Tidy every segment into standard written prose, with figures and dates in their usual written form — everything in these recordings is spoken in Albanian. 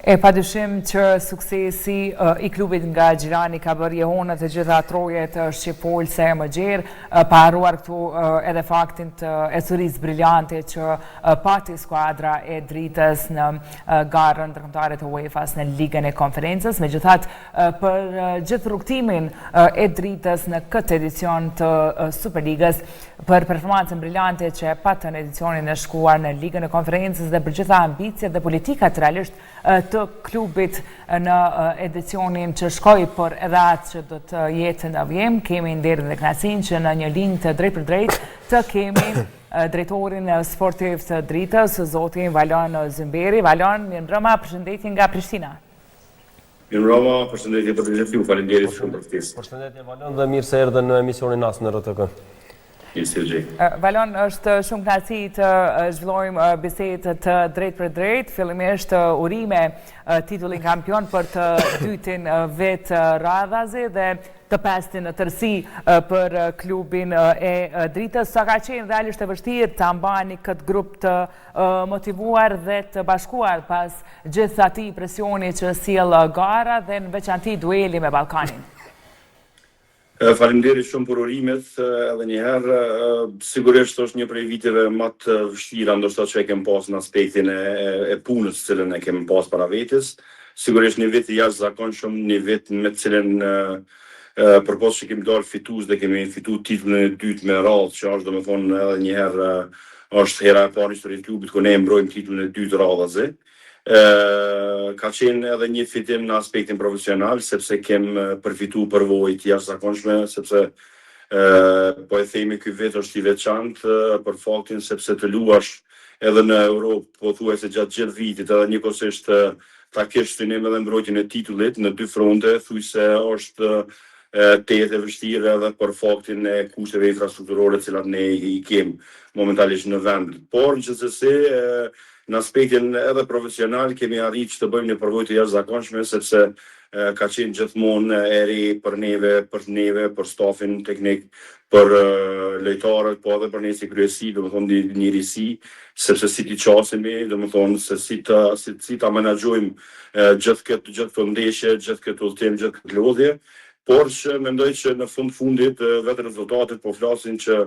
E padyshim që suksesi I klubit nga Gjirani ka bërë jehonat e gjitha trojet shqipol se më gjerë, pa haruar këtu edhe faktin të esuris briljante që pati skuadra e Dritës në garën ndërkombëtare të UEFA-s në Ligën e Konferencës. Megjithatë, për gjithë rrugtimin e Dritës në këtë edicion të Superligës, për performancën briljante që patë në edicionin e shkuar në Ligën e Konferencës dhe për gjitha ambicjet dhe politikat realisht të klubit në edicionin që shkoj për edhe atë që do të jetë në vjem, kemi nderin dhe knasin që në një linjë të drejt për drejt të kemi drejtorin sportiv të Dritës, zotin Valon Zymberi. Valon, mirë mbrëma, përshëndetje nga Prishtina. Mirë mbrëma, përshëndetje për të gjithë, faleminderit shumë për ftesën. Përshëndetje Valon dhe mirë se erdhe në emisionin nas në RTK. Valon, është shumë kënaqësi të zhvillojmë bisedë të drejt për drejt, fillimisht urime titullin kampion për të dytin vetë radhazi dhe të pestin në tërësi për klubin e Dritës. Sa ka qenë realisht e vështirë të ambani këtë grup të motivuar dhe të bashkuar pas gjithë atij presioni që sjell gara dhe në veçanti dueli me Ballkanin? Faleminderit shumë për urimet, edhe njëherë, sigurisht është një prej viteve më të vështira ndoshta që e kem pas në aspektin e punës cilën e kem pas para vetes. Sigurisht një vit I jashtëzakonshëm, një vit me të cilën përpos që kemi dalë fitues dhe kemi fituar titullin e dytë me radhë, që është domethënë edhe njëherë është hera e parë në historinë e klubit ku ne mbrojmë titullin e dytë radhazi. Ka qenë edhe një fitim në aspektin profesional, sepse kem përfitu përvojë të jashtëzakonshme, sepse po e themi ky vit është I veçantë për faktin sepse të luash edhe në Europë, pothuajse gjatë gjithë vitit, edhe njëkohësisht ta kesh synim edhe mbrojtjen e titullit në dy fronte, thuajse është tetë e vështirë edhe për faktin e kushteve infrastrukturore të cilat ne I kemi momentalisht në vend. Por gjithsesi në aspektin edhe profesional kemi arritur të bëjmë një përvojë të jashtëzakonshme sepse ka qenë gjithmonë e re për neve, për stafin teknik, për lojtarët, po edhe për ne si kryesi, domethënë një risi, sepse si ti qasemi, domethënë se si ta menaxhojmë gjithë këtë ndeshje, gjithë këtë udhtim, gjithë këtë lodhje, por që mendoj që në fundit vetë rezultatet po flasin që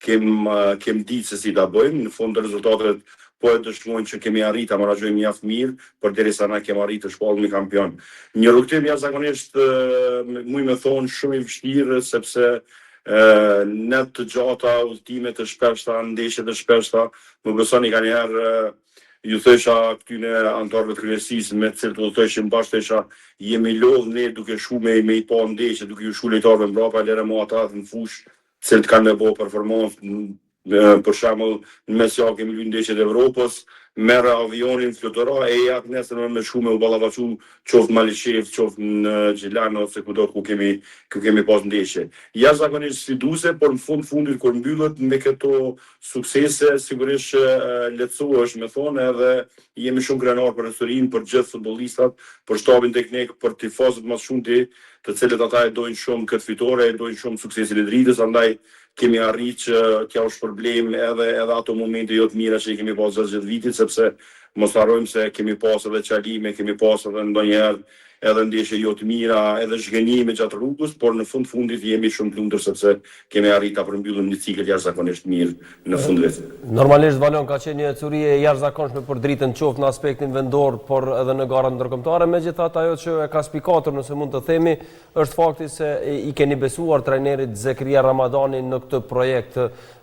kem ditë se si ta bëjmë, në fund rezultatet po e dëshmojnë që kemi arritë ta menaxhojmë mjaft mirë, përderisa na kemi arritë të shpallemi kampion. Një rrugtim jashtëzakonisht muj me thonë shumë I vështirë sepse në të gjata, udhëtime të shpeshta, ndeshje të shpeshta, më besoni ka njerë ju thësha këtyne antarëve të kryesisë me të cilët do thëshim bashkë thësha jemi lodhë ne duke shu me I pa ndeshje, duke ju shu lojtarëve mbrapa, lere mo ata në fushë, të cilët kanë me bo performancë, për shembull në mesjak kemi luajtur ndeshjet e Evropës, merr avionin flutura e jap nesër me shku me u ballavaçu qoftë Malishev, qoftë në Gjilano ose kudo ku kemi pas ndeshje. Jashtëzakonisht sfiduese, por në fundit kur mbyllet me këto suksese, sigurisht lehtësohesh me thonë edhe jemi shumë krenar për historinë, për gjithë futbollistat, për shtabin teknik, për tifozët më shumti, të cilët ata e dojnë shumë këtë fitore, e dojnë shumë suksesin e Dritës, andaj kemi arritë që t'ja është problem edhe ato momente jo të mira që I kemi pas gjithë vitit, sepse mos harrojmë se kemi pas edhe qalime, kemi pas edhe ndonjëherë edhe ndeshje jo të mira, edhe zhgënjime gjatë rrugës, por në fundit jemi shumë të lumtur sepse kemi arritë ta përmbyllim një cikël jashtëzakonisht mirë në fundit. Normalisht Valon ka qenë një ecuri e jashtëzakonshme për Dritën qoftë në aspektin vendor, por edhe në garën ndërkombëtare, megjithatë ajo që e ka spikatur nëse mund të themi është fakti se I keni besuar trajnerit Zekria Ramadanin në këtë projekt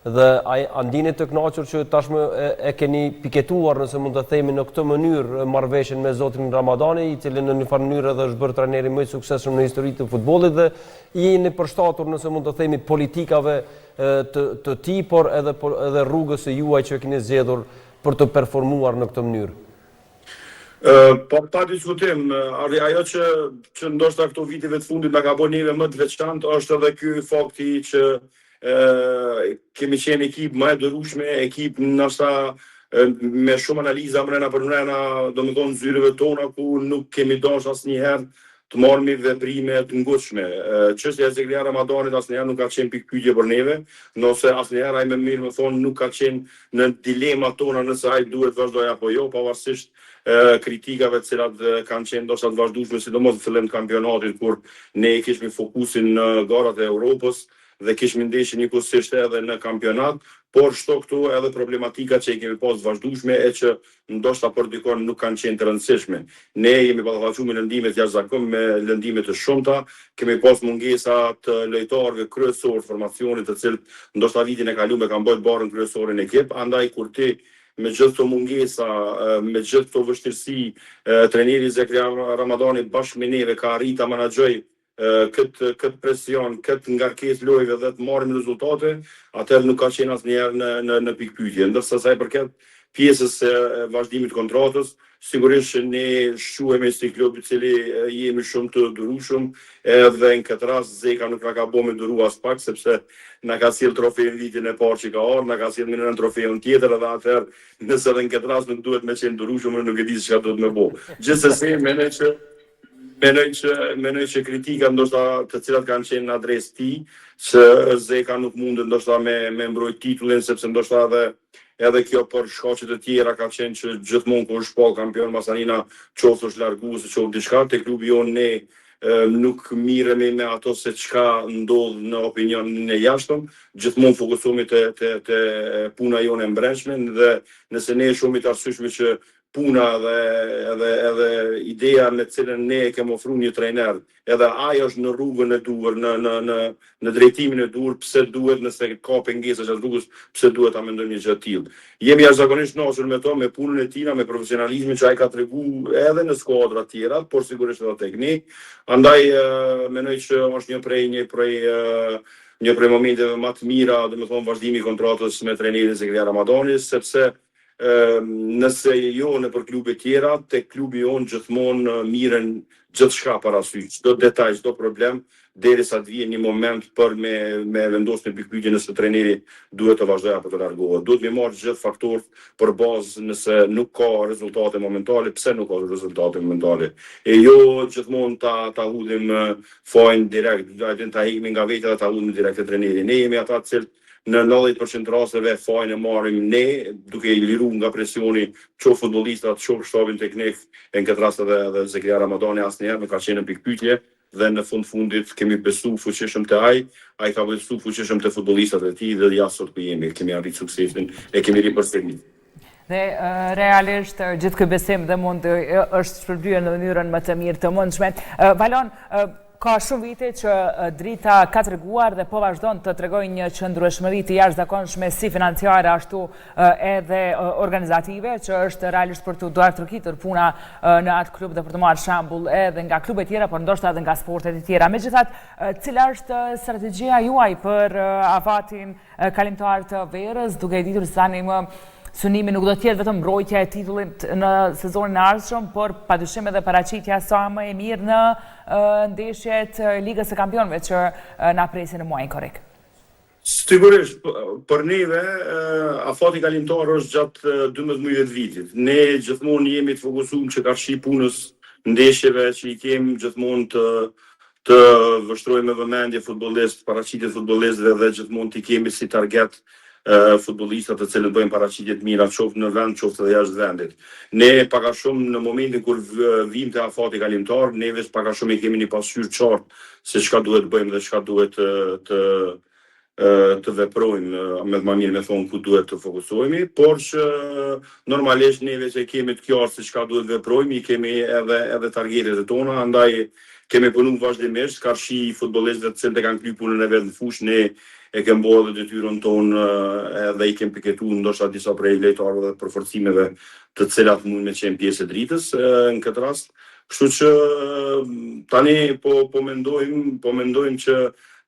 dhe a ndini të kënaqur që tashmë e keni piketuar nëse mund të themi në këtë mënyrë marrëveshjen me zotin Ramadani, I cili në një farë mënyrë edhe është bërë trajneri më I suksesshëm në historitë të futbollit dhe jeni përshtatur nëse mund të themi politikave të tij, por edhe rrugës së juaj që keni zgjedhur për të performuar në këtë mënyrë. Pa diskutim, ajo që ndoshta këto viteve të fundit na ka bërë neve më të veçantë është edhe ky fakti që kemi qenë ekip më e dërueshme, ekip ndoshta me shumë analiza mrena për mrena, domethënë zyreve tona ku nuk kemi dashur asnjëherë të marrëmi veprime të ngutshme. Çështja e Zeglia Ramadanit asnjëherë nuk ka qenë pikë pyetje për neve, nëse asnjëherë ai më mirë më thonë nuk ka qenë në dilemat tona nëse ai duhet vazhdoj apo jo, pavarësisht kritikave të cilat kanë qenë ndoshta të vazhdueshme, sidomos në fillim të kampionatit kur ne kishim fokusin në garat e Europës dhe kishim ndeshje njëkohësisht edhe në kampionat, por shto këtu edhe problematika që i kemi pas vazhdueshme e që ndoshta për dikon nuk kanë qenë të rëndësishme. Ne jemi ballafaqur me lëndime të jashtëzakonshme, me lëndime të shumta, kemi pas mungesa të lojtarëve kryesor formacionit të cilët ndoshta vitin e kaluar kanë bërë barën kryesorin e ekip, andaj kur ti me gjithë këto mungesa, me gjithë këto vështirësi, trajneri Zeglia Ramadani bashkë me neve ka arritur ta menaxhoj këtë presion, këtë ngarkesë lojëve dhe të marrim rezultate, atëherë nuk ka qenë asnjëherë në pikpyetje. Ndërsa sa i përket pjesës së vazhdimit të kontratës, sigurisht që ne shquhemi si klub i cili jemi shumë të durueshëm, edhe në këtë rast Zeka nuk na ka bënë me duru as pak, sepse na ka sjell trofeun vitin e parë që ka ardhur, na ka sjell në trofeun tjetër edhe atëherë nëse edhe në këtë rast nuk duhet me qenë durueshëm, nuk e di çka do të më bëj. Gjithsesi Menoj që kritika ndoshta të cilat kanë qenë në adresë tij, se Zeka nuk mundet ndoshta me mbrojt titullin, sepse ndoshta edhe kjo për shkaqe të tjera ka qenë që gjithmonë kur është shpall kampion Masanina qoftë është larguar se qoftë diçka, te klubi jonë ne nuk miremi me ato se çka ndodh në opinionin e jashtëm, gjithmonë fokusohemi te puna jone e brendshme dhe nëse ne shumë të arsyeshme që puna edhe ideja me cilën ne e kemi ofruar një trajner, edhe ai është në rrugën e duhur, në drejtimin e duhur, pse duhet nëse ka pengesa gjatë rrugës, pse duhet ta mendojmë një gjë të tillë. Jemi jashtëzakonisht kënaqur me to, me punën e tij, me profesionalizmin që ai ka treguar edhe në skuadra të tjera, por sigurisht edhe tek ne. Andaj mendoj që është një prej momenteve më të mira, domethënë vazhdimi i kontratës me trajnerin Zeglia Ramadani, sepse nëse jo në për klube tjera, te klubi jonë gjithmonë miren gjithçka parasysh, çdo detaj, çdo problem, derisa të vijë një moment për me vendosur në pikpyetje nëse trajneri duhet të vazhdojë apo të largohet. Duhet me marrë gjithë faktorët për bazë nëse nuk ka rezultate momentale, pse nuk ka rezultate momentale. E jo gjithmonë ta hudhim fajin direkt, ta heqim nga vetë dhe ta hudhim direkt te trajneri. Ne jemi ata të cilët në 90% rasteve fajin e marrim ne, duke i liruar nga presioni qoftë futbollistat, qoftë shtabin teknik, në këtë rast edhe Zeglia Ramadani asnjëherë nuk ka qenë në pikpyetje dhe në fundit kemi besu fuqishëm te ai ka besu fuqishëm te futbollistat e tij dhe ja sot ku jemi, kemi arritur suksesin e kemi ripërsëritur. Dhe realisht gjithë ky besim dhe mund është shpërblyer në mënyrën më të mirë të mundshme. Valon, ka shumë vite që drita ka treguar dhe po vazhdon të tregojë një qëndrueshmëri të jashtëzakonshme si financiare ashtu edhe organizative, që është realisht për të duartërkitur puna në atë klub dhe për të marrë shembull edhe nga klubet tjera, por ndoshta edhe nga sportet e tjera. Megjithatë, cila është strategjia juaj për afatin kalimtar të verës, duke ditur se tani synimi nuk do të jetë vetëm mbrojtja e titullit në sezonin e ardhshëm, por padyshim edhe paraqitja sa më e mirë në ndeshjet Ligës së Kampionëve që na presin në muajin korrik. Sigurisht, për neve, afati kalimtar është gjatë 12 muajve të vitit. Ne gjithmonë jemi të fokusuar që karshi punës ndeshjeve që i kemi gjithmonë të vështrojmë me vëmendje futbollistë, paraqitjet futbollistëve dhe gjithmonë t'i kemi si target futbollistat të cilët bëjnë paraqitje të mira qoftë në vend, qoftë edhe jashtë vendit. Ne pak a shumë në momentin kur vim te afati kalimtar, ne vetë pak a shumë i kemi një pasqyrë qartë se çka duhet bëjmë dhe çka duhet të veprojmë, me më mirë me thonë ku duhet të fokusohemi, por që normalisht neve që kemi të qartë se çka duhet veprojmë, i kemi edhe targetet e tona, andaj kemi punuar vazhdimisht, karshi futbollistëve të cilët e kanë kryer punën e vet në fushë, ne e kemë bërë dhe detyrën tonë edhe i kemë piketuar ndoshta disa prej lojtarëve dhe përforcimeve të cilat mund me qenë pjesë e dritës në këtë rast. Kështu që tani po mendojmë që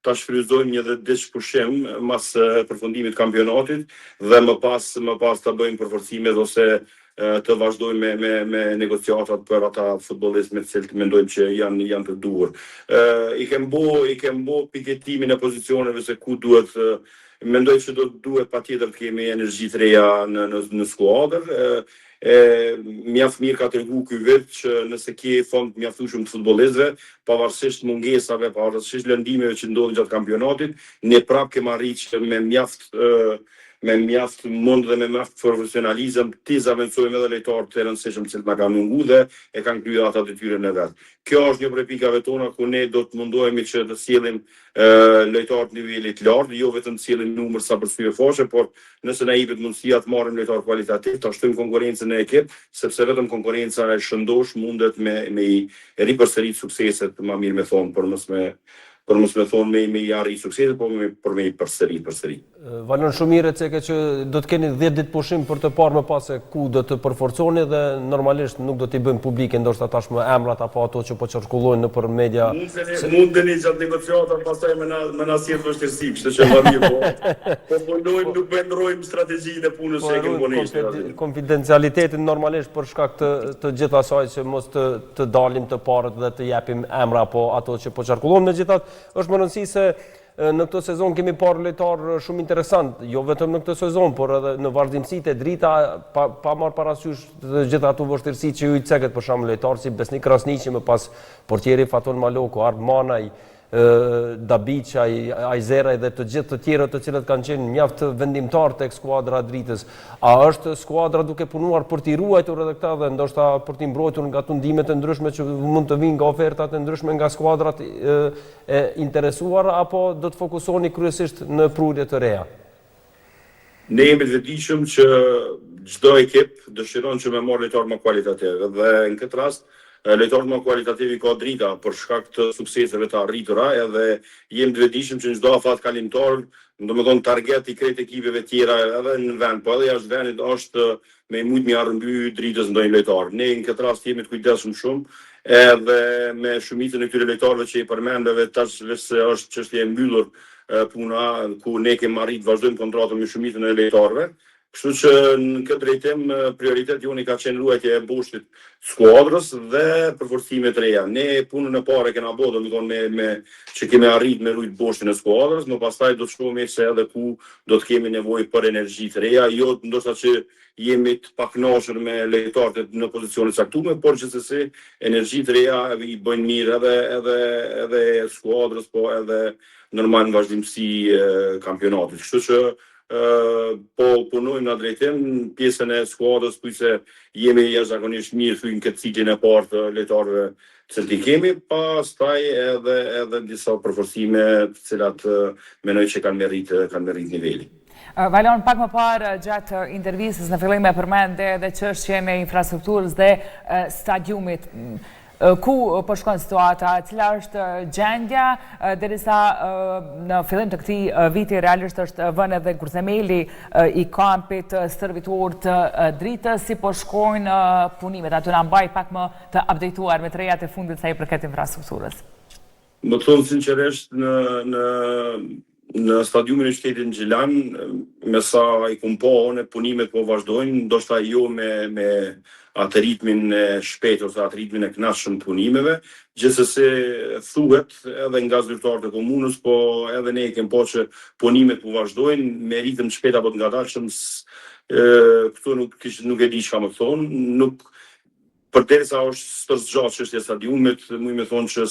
ta shfrytëzojmë një 10 ditë pushim mas përfundimit të kampionatit dhe më pas ta bëjmë përforcimet ose të vazhdojmë me negociatat për ata futbollistë me të cilët mendojmë që janë të duhur. I kem bo piketimin e pozicioneve se ku duhet, mendoj që duhet patjetër të kemi energji të reja në skuadër. mjaft mirë ka tregu ky vit që nëse ke fond mjaftueshëm të futbollistëve, pavarësisht mungesave, pavarësisht lëndimeve që ndodhin gjatë kampionatit, ne prapë kemi arritur me mjaft mund dhe me mjaft profesionalizëm ti zaventësojmë edhe lojtarë të rëndësishëm që na kanë mungu dhe e kanë kryer ata detyrën e vet. Kjo është një prej pikave tona ku ne do të mundohemi që të sjellim lojtarë të nivelit lartë, jo vetëm të sjellim numër sa për syve foshe, por nëse na jepet mundësia të marrim lojtarë kualitativ, ta shtojmë konkurrencën në ekip, sepse vetëm konkurrenca e shëndosh mundet me ripërsërit sukseset, më mirë me thonë, për mos me thonë me i arrit sukseset, por me i përsërit. Valon shumë mirë ceke që do të keni 10 ditë pushim për të parë më pas se ku do të përforconi dhe normalisht nuk do t'i bëjmë publike ndoshta tashmë emrat apo ato që po qarkullojnë nëpër media. Mundeni gjatë negociatave pastaj më na sjell vështirësi, kështu që më mirë po punojmë, nuk vendrojmë strategjinë e punës që kemi punuar. Konfidencialitetin normalisht për shkak të gjithë asaj që mos të dalim të parët dhe të japim emra apo ato që po qarkullojnë. Megjithatë, është më rëndësishme se në këtë sezon kemi parë lojtar shumë interesant, jo vetëm në këtë sezon, por edhe në vazhdimsitë e drita, pa marrë parasysh të gjitha ato vështirësi që ju i ceket, për shembull lojtar si Besnik Krasniqi, më pas portieri Faton Maloku, Ard Manaj, Dabiçaj, Ajzeraj dhe të gjithë të tjerët të cilët kanë qenë mjaft vendimtar tek skuadra e Dritës. A është skuadra duke punuar për t'i ruajtur edhe këta dhe ndoshta për t'i mbrojtur nga tundimet e ndryshme që mund të vinë nga ofertat e ndryshme nga skuadrat e interesuara, apo do të fokusoni kryesisht në prurje të reja? Ne jemi të vetëdijshëm që çdo ekip dëshiron që me marrë lojtar më kualitativ dhe në këtë rast lojtarët më kualitativi ka Drita për shkak të sukseseve të arritura, edhe jemi të vetëdijshëm që çdo afat kalimtar, domethënë target i krejt ekipeve tjera edhe në vend, po edhe jashtë vendit është me shumë më arrëmby Dritës ndonjë lojtar. Ne në këtë rast jemi të kujdesshëm shumë, edhe me shumicën e këtyre lojtarëve që i përmendeve tash se është çështje e mbyllur puna ku ne kemi arritur vazhdojmë kontratën me shumicën e lojtarëve. Kështu që në këtë drejtim prioritet joni ka qenë ruajtja e boshtit skuadrës dhe përforcimet e reja. Ne punën e parë kena bërë, domethënë me që kemi arritur me rujt boshtin e skuadrës, më pastaj do të shohim se edhe ku do të kemi nevojë për energji të reja, jo ndoshta që jemi të pakënaqur me lojtarët në pozicione të caktuara, por gjithsesi energji të reja i bëjnë mirë edhe skuadrës, po edhe normal në vazhdimsi kampionatit. Kështu që po punojmë në drejtim pjesën e skuadrës, se jemi jashtëzakonisht mirë thyn këtë ciklin e parë të lojtarëve që kemi, pastaj edhe disa përforcime të cilat mendoj që kanë merrit niveli. Valon, pak më parë gjatë intervistës në fillim e përmende edhe çështjen e infrastrukturës dhe stadiumit. Ku po shkon situata, cila është gjendja, derisa në fillim të këtij viti realisht është vënë edhe kurthemeli i kampit stërvitor të Dritës, si po shkojnë punimet, aty na mbaj pak më të updateuar me të rejat e fundit sa i përket infrastrukturës. Më të thonë sinqerisht në stadiumin e qytetit Gjilan, me sa i kum po, punimet po vazhdojnë, ndoshta jo me atë ritmin e shpejt ose atë ritmin e kënaqshëm punimeve, gjithsesi thuhet edhe nga zyrtarët e komunës, po edhe ne kemi po që punimet po vazhdojnë me ritëm të shpejt apo të ngadalshëm. Këtu nuk e di çka më thonë, përderisa është zgjatë çështja e stadiumit, më thonë që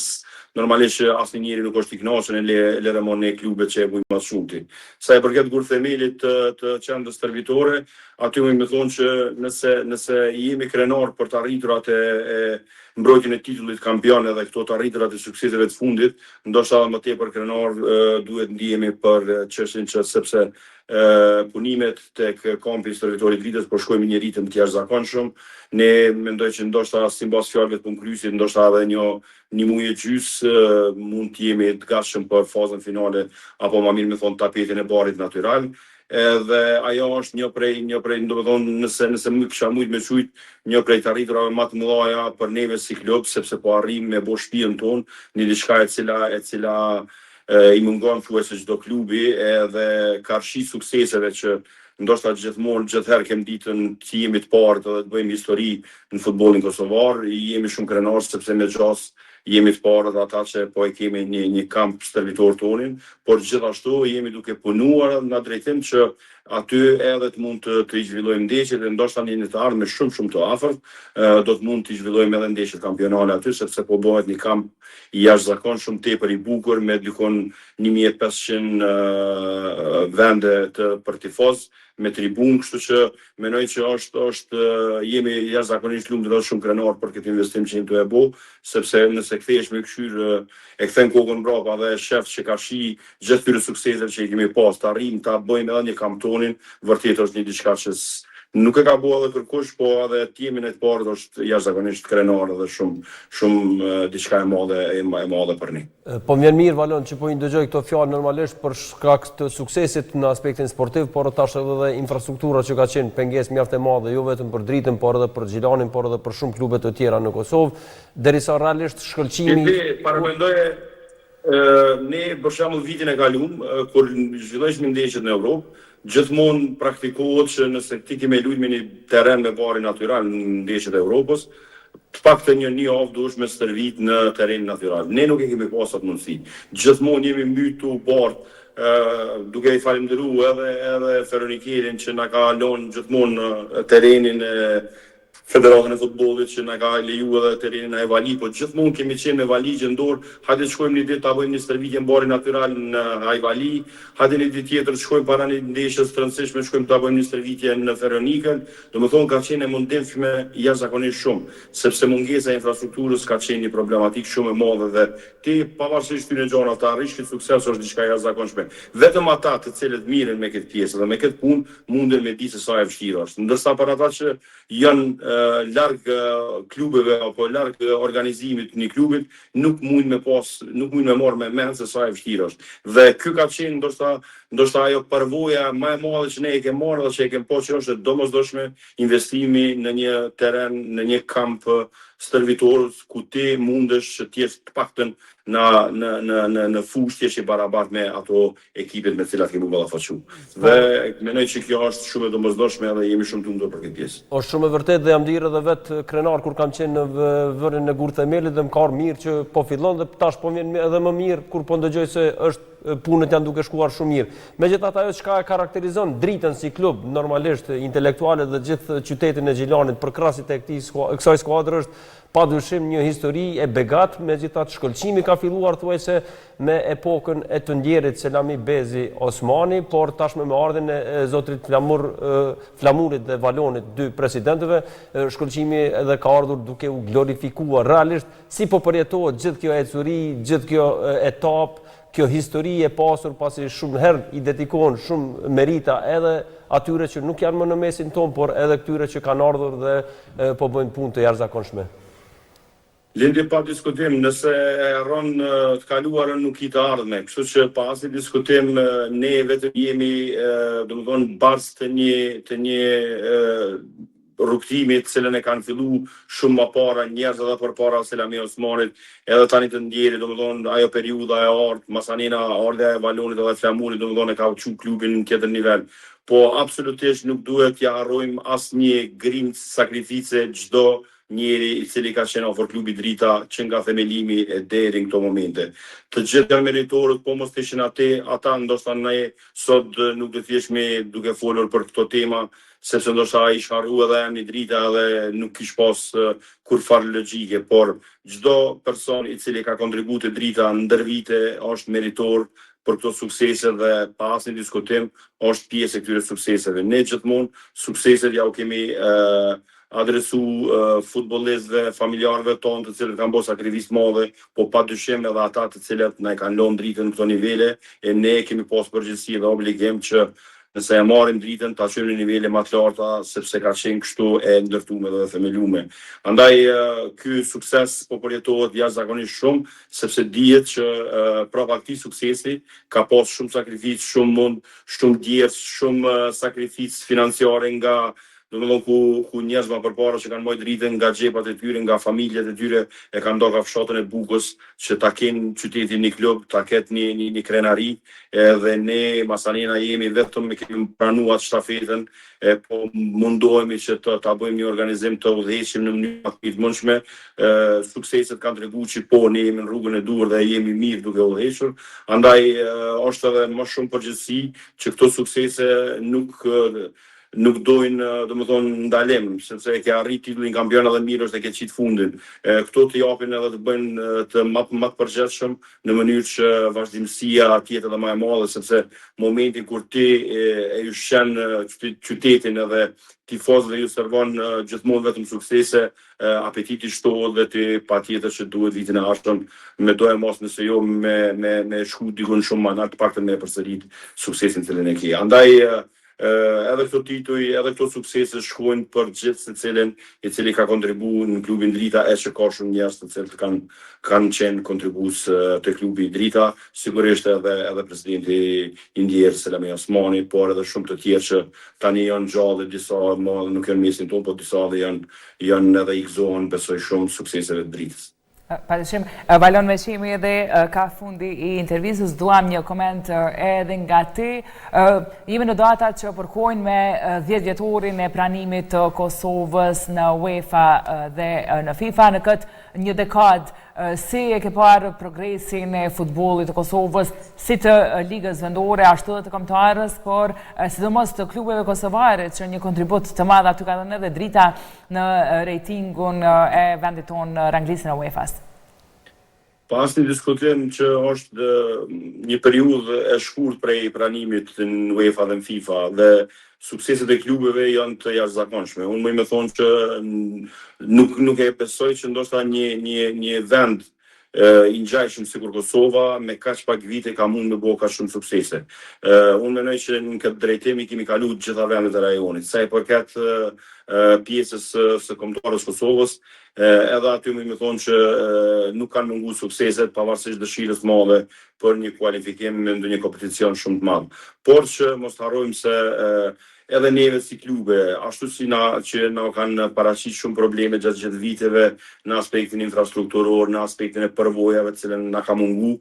normalisht asnjëri nuk është i kënaqur në lëremon e klubet që e bujnë më shumë. Sa e përket kurthemelit të qendrës stërvitore, aty më thonë që nëse jemi krenar për të arritur atë mbrojtjen e titullit kampion edhe këto të arriturat e sukseseve të fundit, ndoshta më tepër krenar duhet ndihemi për çështjen që sepse punimet tek kampi stërvitorit Dritës po shkojmë në një ritëm të jashtëzakonshëm. Ne mendoj që ndoshta sipas fjalëve të punkrysit, ndoshta edhe një muaj e gjys mund të jemi të gatshëm për fazën finale apo më mirë me thonë tapetin e barit natyral. Edhe ajo është një prej domethënë nëse më kisha mujt me shujt një prej të arriturave më të mëdha për neve si klub, sepse po arrim me bosh shtëpinë tonë, një diçka e cila i mungon thuajse çdo klubi, edhe karshi sukseseve që ndoshta gjithherë kem ditën që jemi të parë dhe të bëjmë histori në futbollin kosovar, jemi shumë krenar sepse me gjas jemi të parët ata që po e kemi një kamp stërvitor tonin, por gjithashtu jemi duke punuar në drejtim që aty edhe të mund të i zhvillojmë ndeshjet dhe ndoshta në një të ardhmen shumë të afërt, do të mund të i zhvillojmë edhe ndeshjet kampionale aty, sepse po bëhet një kamp i jashtëzakonshëm tepër i bukur me dykon 1500 vende për tifoz me tribun, kështu që mendoj që jemi jashtëzakonisht lumtur dhe shumë krenar për këtë investim që jemi të e bo, sepse nëse kthehesh me këshyr e kthen kokën mbrapa dhe shef që ka shi gjithë këtyre sukseset që i kemi pas, të arrijmë ta bëjmë edhe një kamp tonin, vërtet është një diçka që nuk e ka bua edhe kërkush, po edhe timin e të parët është jashtëzakonisht krenar dhe shumë diçka e madhe për ne. Po më vjen mirë Valon që po i ndëgjoj këto fjalë normalisht për shkak të suksesit në aspektin sportiv, por tash edhe infrastruktura që ka qenë pengesë mjaft e madhe jo vetëm për Dritën, por edhe për Gjilanin, por edhe për shumë klube të tjera në Kosovë, derisa realisht shkëlqimi. Paramendoje ne për shembull vitin e kaluar kur zhvillojmë ndeshjet në Evropë, gjithmonë praktikohet që nëse ti ke me lujt me një terren me bari natyral në ndeshjet e Evropës, të paktën një javë duhesh me stërvit në terren natyral. Ne nuk e kemi pas atë mundësi. Gjithmonë jemi mytu bart, duke i falendëruar edhe Feronikerin që na ka lënë gjithmonë terrenin e Federatën e Futbollit që na ka leju edhe terrenin e Vali, po gjithmonë kemi qenë me valizhe në dorë, hajde të shkojmë një ditë ta bëjmë një stërvitje në bari natyral në Ajvali, hajde një ditë tjetër të shkojmë para një ndeshjes të rëndësishme, shkojmë ta bëjmë një stërvitje në Feronikën. Domethënë ka qenë mundimshme jashtëzakonisht shumë, sepse mungesa e infrastrukturës ka qenë një problematik shumë e madhe dhe ti pavarësisht këtyre gjërave të arrish këtë sukses është diçka e jashtëzakonshme. Vetëm ata të cilët miren me këtë pjesë dhe me këtë punë munden me ditë se sa e vështirë është. Ndërsa për ata që janë larg klubeve apo larg organizimit të një klubit nuk mund me marrë me mend se sa e vështirë është. Dhe ky ka qenë ndoshta ajo përvoja më e madhe që ne e kemi marrë dhe që e kemi po që është domosdoshme investimi në një terren, në një kamp stërvitor ku ti mundesh që të jesh të paktën në fushë që i barabart me ato ekipet me të cilat kemi ballafaqu. Dhe mendoj që kjo është shumë e domosdoshme dhe jemi shumë të lumtur për këtë pjesë. Është shumë e vërtetë dhe jam dirë edhe vetë krenar kur kam qenë në vërin e gur themelit dhe më ka mirë që po fillon dhe tash po vjen edhe më mirë kur po ndëgjoj se punët janë duke shkuar shumë mirë. Megjithatë ajo çka e karakterizon Dritën si klub normalisht intelektuale dhe gjithë qytetin e Gjilanit përkrasit e kësaj skuadre është padyshim një histori e begat, megjithatë shkëlqimi ka filluar thuajse me epokën e të ndjerit Selami Bezi Osmani, por tashmë me ardhin e zotrit Flamurit dhe Valonit, dy presidentëve, shkëlqimi edhe ka ardhur duke u glorifikuar realisht si po përjetohet gjithë kjo ecuri, gjithë kjo etapë, kjo histori e pasur pasi shumë herë i dedikohen shumë merita edhe atyre që nuk janë më në mesin ton, por edhe këtyre që kanë ardhur dhe po bëjnë punë të jashtëzakonshme. Lindi pa diskutim, nëse e harron të kaluarën nuk i të ardhme, kështu që pasi diskutim ne vetëm jemi domethënë bazë të një rrugtimi të cilën e kanë fillu shumë më para njerëz edhe përpara Selami Osmanit, edhe tani të ndjerit, domethënë ajo periudha e ardh, masanina ardha e Valonit edhe Flamurit, domethënë e ka uçu klubin në tjetër nivel. Po absolutisht nuk duhet t'ia harrojmë asnjë grimc sakrifice çdo njeri i cili ka qenë afër klubit Drita që nga themelimi e deri në këto momente. Të gjithë janë meritorët, po mos ishin ata ndoshta ne sot nuk do të thjeshme duke folur për këto tema, sepse ndoshta ai sharrua edhe emri Drita dhe nuk kish pas kur farë logjike, por çdo person i cili ka kontribuar Drita ndër vite është meritor për këto suksese dhe pa asnjë diskutim është pjesë e këtyre sukseseve. Ne gjithmonë sukseset ja u kemi adresu futbollistëve, familjarëve tonë të cilët kanë bërë sakrificë madhe, po padyshim edhe ata të cilët na kanë lënë Dritën në këto nivele, e ne kemi pas përgjegjësi dhe obligim që nëse e marrim Dritën ta çojmë në nivele më të larta, sepse ka qenë kështu e ndërtuar dhe themeluar. Andaj ky sukses po përjetohet jashtëzakonisht shumë, sepse dihet që prapa këtij suksesi ka pas shumë sakrificë, shumë mund, shumë djerë, shumë sakrificë financiare nga domethënë ku njerëz më përpara që kanë marrë dritën nga xhepat e tyre, nga familjet e tyre, e kanë ndoka fshatën e Bukës që ta kenë qytetin një klub, ta ketë një krenari, edhe ne Masanena jemi vetëm me kemi pranuar shtafetën, po mundohemi që ta bëjmë një organizim të udhëheqëm në mënyrë të mundshme. Sukseset kanë treguar që po ne jemi në rrugën e duhur dhe jemi mirë duke udhëhequr. Andaj është edhe më shumë përgjegjësi që këto suksese nuk dojnë, domethënë, ndalim, sepse e ke arrit titullin kampion edhe mirë është e ke qitë fundin. Këto të japin edhe të bëjnë të më të përgjithshëm në mënyrë që vazhdimësia tjetë edhe më e madhe, sepse momentin kur ti e ushqen qytetin edhe tifozëve ju servon gjithmonë vetëm suksese, apetiti shtohet dhe ti patjetër që duhet vitin e ardhshëm me do e mos nëse jo me shku dikun shumë më lart, të paktën me përsërit suksesin cilin e ke. Andaj edhe këto tituj, edhe këto suksese shkojnë për gjithë secilin i cili ka kontribuar në klubin Drita, e që ka shumë njerëz të cilët kanë qenë kontribues të klubi Drita, sigurisht edhe presidenti i ndjerë Selami Osmani, por edhe shumë të tjerë që tani janë gjallë, disa nuk janë mesin tonë, por disa dhe janë edhe i gëzohen, besoj shumë sukseseve të Dritës. Patishim, Valon me qemi edhe ka fundi i intervistës, duam një koment edhe nga ti. Jemi në data që përkojnë me 10 vjetorin e pranimit të Kosovës në UEFA dhe në FIFA në këtë një dekad. Si e ke parë progresin e futbollit të Kosovës, si të ligës vendore, ashtu dhe të kombëtarës, por sidomos të klubeve kosovare që një kontribut të madh aty ka dhënë edhe Drita në rejtingun e vendit tonë në ranglisën e UEFA-s. Pas një diskutim që është një periudhë e shkurt prej pranimit në UEFA dhe në FIFA dhe sukseset e klubeve janë të jashtëzakonshme. Unë më thonë që nuk e besoj që ndoshta një vend i ngjajshëm sikur Kosova me kaq pak vite ka mund me bëu kaq shumë suksese. Unë mendoj që në këtë drejtim i kemi kaluar të gjitha vendet e rajonit. Sa i përket pjesës së kombëtarës Kosovës, edhe aty më thonë që nuk kanë munguar sukseset pavarësisht dëshirës madhe për një kualifikim në ndonjë kompeticion shumë të madh. Por që mos harrojmë se edhe neve si klube, ashtu si që na kanë paraqitur shumë probleme gjatë gjithë viteve në aspektin infrastrukturor, në aspektin e përvojave të cilën na ka mungu,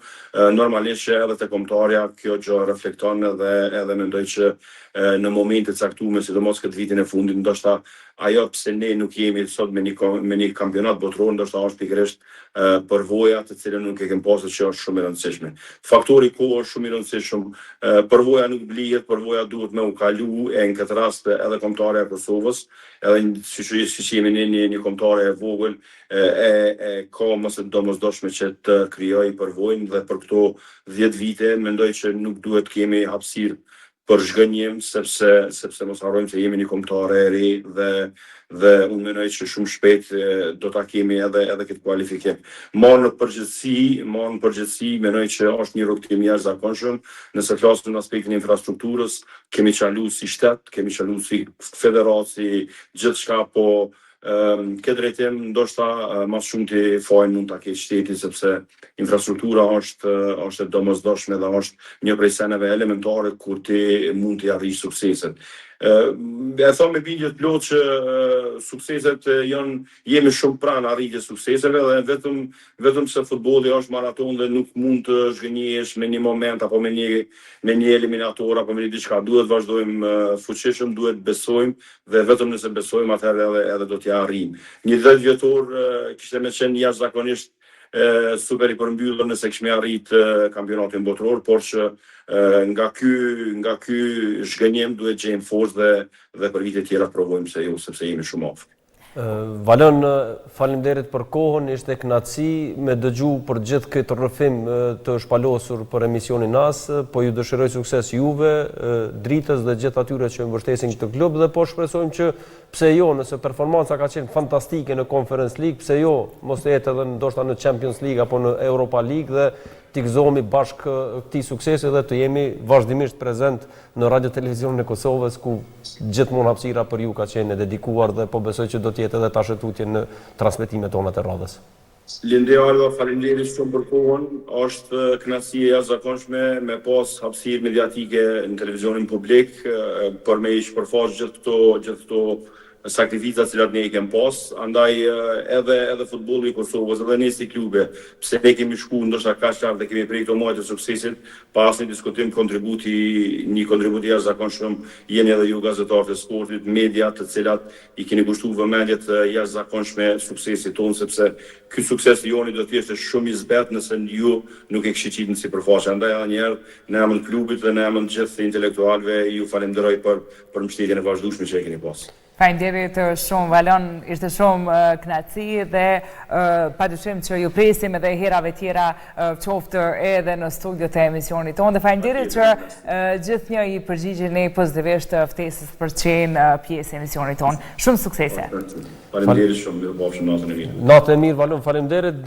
normalisht që edhe te kombëtarja kjo gjë reflekton edhe mendoj që në momente caktuar, sidomos këtë vitin e fundit, ndoshta ajo pse ne nuk jemi sot me një kampionat botror, ndoshta është pikërisht përvoja të cilën nuk e kemi pasur që është shumë e rëndësishme. Faktori kohë është shumë i rëndësishëm. Përvoja nuk blihet, përvoja duhet me u kalu, e në këtë rast edhe kombëtarja e Kosovës, edhe siç jemi ne një kombëtare e vogël, ka mos e domosdoshme që të krijojë përvojën dhe për këto 10 vite mendoj që nuk duhet kemi hapësirë për zhgënjim, sepse mos harrojmë se jemi një kombëtare e re dhe unë mendoj që shumë shpejt do ta kemi edhe këtë kualifikim. Marrë në përgjithësi, mendoj që është një rrugtim i jashtëzakonshëm, nëse flasim në aspektin e infrastrukturës, kemi çaluar si shtet, kemi çaluar si federaci, gjithçka, po këtë drejtim ndoshta më shumë të fajin mund ta ketë shteti, sepse infrastruktura është e domosdoshme dhe është një prej seneve elementare kur ti mund të arrish sukseset. E them me bindje të plotë që sukseset jemi shumë pranë arritjes sukseseve dhe vetëm se futbolli është maraton dhe nuk mund të zhgënjesh me një moment apo me një eliminator apo me një diçka. Duhet vazhdojmë fuqishëm, duhet besojmë dhe vetëm nëse besojmë atëherë edhe do t'ja arrijmë. Një 10 vjetor kishte më qenë jashtëzakonisht super i përmbyllur nëse kishme arrit kampionatin botror, por që nga ky zhgënjim duhet gjejmë forcë dhe për vite tjera provojmë se jo, sepse jemi shumë afër. Valon, faleminderit për kohën, ishte kënaqësi me dëgju për gjithë këtë rrëfim të shpalosur për emisionin nas, po ju dëshiroj sukses juve, Dritës dhe gjithë atyre që mbështesin këtë klub dhe po shpresojmë që pse jo, nëse performanca ka qenë fantastike në Conference League, pse jo, mos të jetë edhe ndoshta në Champions League apo në Europa League dhe t'i gëzohemi bashkë këtij suksesi dhe të jemi vazhdimisht prezent në radio televizionin e Kosovës ku gjithmonë hapësira për ju ka qenë dedikuar dhe po besoj që do të jetë edhe tashëtutje në transmetimet tona të radhës. Lindealva, faleminderit shumë për kohën. Është kënaqësi e jashtëzakonshme me pas hapësirë mediatike në televizionin publik për me ish përfaqë gjithë këto sakrifica që ne i kemi pas, andaj edhe futbolli i Kosovës, edhe ne si klube, pse ne kemi shku ndoshta kaq lart dhe kemi prej këto muaj të suksesit, pa asnjë diskutim, një kontribut i jashtëzakonshëm jeni edhe ju gazetarët e sportit, media, të cilat i keni kushtuar vëmendje të jashtëzakonshme suksesit tonë, sepse ky sukses i joni do të ishte shumë i zbet nëse ju nuk e kishit në sipërfaqe. Andaj edhe një herë në emër të klubit dhe në emër të gjithë intelektualëve ju falenderoj për mbështetjen e vazhdueshme që e keni pas. Faleminderit shumë Valon, ishte shumë kënaqësi dhe padyshim që ju presim edhe herave tjera qoftë edhe në studiot e emisionit tonë. Dhe faleminderit që gjithnjë i përgjigjeni pozitivisht ftesës për të qenë pjesë e emisionit tonë. Shumë suksese. Faleminderit shumë, mirupafshim natën e mirë. Natë e mirë Valon, faleminderit.